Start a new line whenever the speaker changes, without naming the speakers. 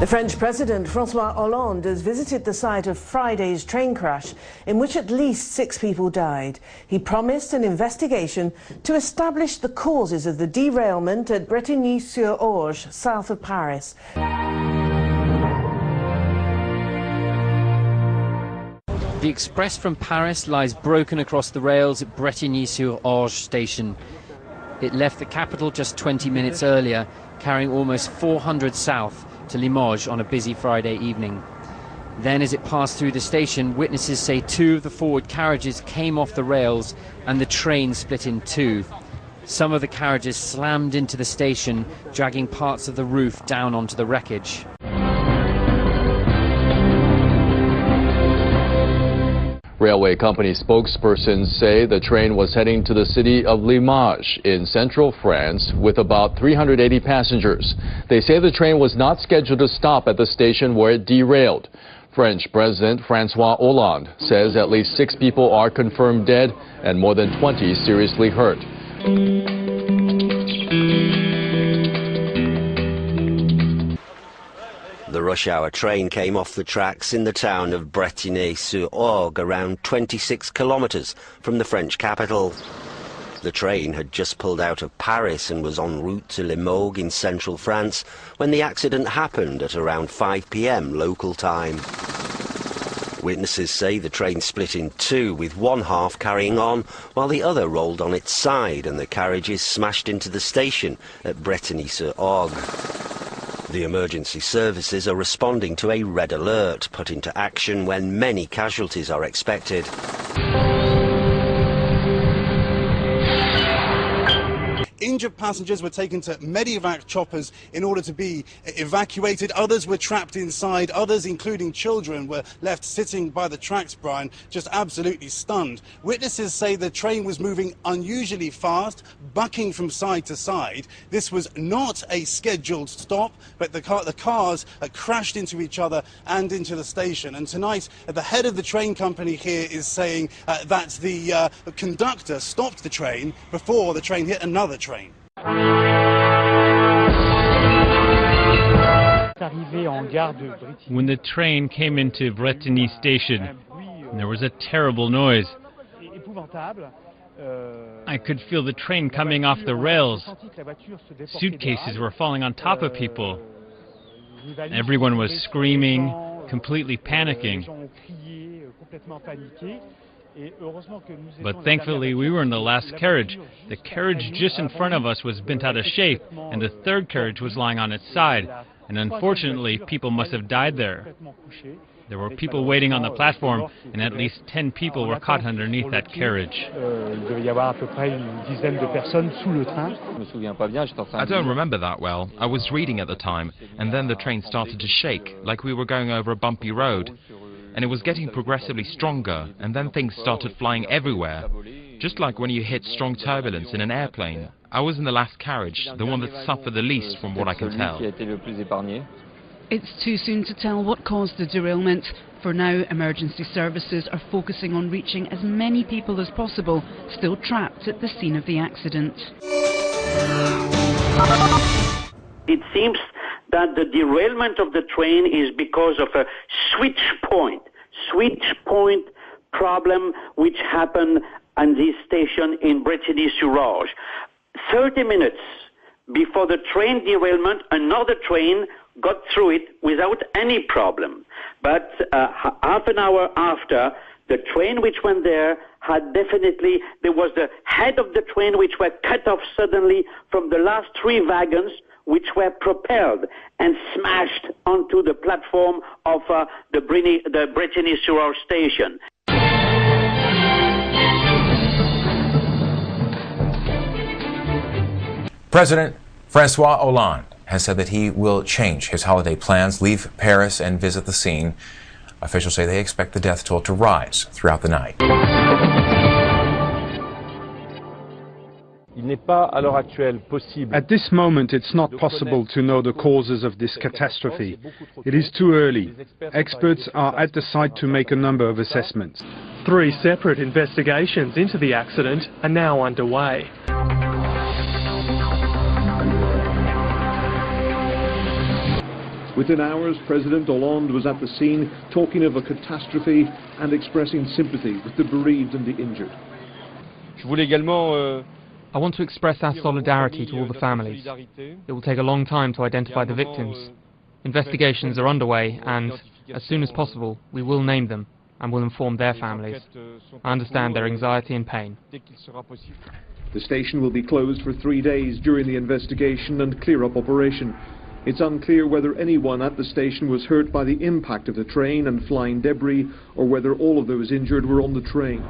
The French President François Hollande has visited the site of Friday's train crash in which at least 6 people died. He promised an investigation to establish the causes of the derailment at Bretigny-sur-Orge, south of Paris.
The express from Paris lies broken across the rails at Bretigny-sur-Orge station. It left the capital just 20 minutes earlier, carrying almost 400 south to Limoges on a busy Friday evening. Then, as it passed through the station, witnesses say 2 of the forward carriages came off the rails and the train split in 2. Some of the carriages slammed into the station, dragging parts of the roof down onto the wreckage.
Railway company spokespersons say the train was heading to the city of Limoges in central France with about 380 passengers. They say the train was not scheduled to stop at the station where it derailed. French President François Hollande says at least 6 people are confirmed dead and more than 20 seriously hurt.
The rush-hour train came off the tracks in the town of Bretigny-sur-Orge, around 26 kilometres from the French capital. The train had just pulled out of Paris and was en route to Limoges in central France when the accident happened at around 5 p.m. local time. Witnesses say the train split in 2, with one half carrying on while the other rolled on its side and the carriages smashed into the station at Bretigny-sur-Orge. The emergency services are responding to a red alert put into action when many casualties are expected.
Injured passengers were taken to medevac choppers in order to be evacuated. Others were trapped inside. Others, including children, were left sitting by the tracks, Brian, just absolutely stunned. Witnesses say the train was moving unusually fast, bucking from side to side. This was not a scheduled stop, but the cars crashed into each other and into the station. And tonight, the head of the train company here is saying that the conductor stopped the train before the train hit another train.
When the train came into Bretigny station, there was a terrible noise. I could feel the train coming off the rails. Suitcases were falling on top of people. Everyone was screaming, completely panicking. But thankfully we were in the last carriage. The carriage just in front of us was bent out of shape, and the third carriage was lying on its side, and unfortunately people must have died there. There were people waiting on the platform, and at least 10 people were caught underneath that carriage.
I don't remember that well. I was reading at the time, and then the train started to shake, like we were going over a bumpy road. And it was getting progressively stronger, and then things started flying everywhere, just like when you hit strong turbulence in an airplane. I was in the last carriage, the one that suffered the least from what I can tell.
It's too soon to tell what caused the derailment. For now, emergency services are focusing on reaching as many people as possible still trapped at the scene of the accident.
It seems that the derailment of the train is because of a switch point problem which happened at this station in Bretigny-sur-Orge. 30 minutes before the train derailment, another train got through it without any problem. But half an hour after, the train which went there there was the head of the train which were cut off suddenly from the last 3 wagons, which were propelled and smashed onto the platform of the Bretigny-sur-Orge station.
President François Hollande has said that he will change his holiday plans, leave Paris and visit the scene. Officials say they expect the death toll to rise throughout the night.
At this moment, it's not possible to know the causes of this catastrophe. It is too early. Experts are at the site to make a number of assessments.
3 separate investigations into the accident are now underway.
Within hours, President Hollande was at the scene, talking of a catastrophe and expressing sympathy with the bereaved and the injured.
I want to express our solidarity to all the families. It will take a long time to identify the victims. Investigations are underway and, as soon as possible, we will name them and will inform their families. I understand their anxiety and pain.
The station will be closed for 3 days during the investigation and clear-up operation. It's unclear whether anyone at the station was hurt by the impact of the train and flying debris, or whether all of those injured were on the train.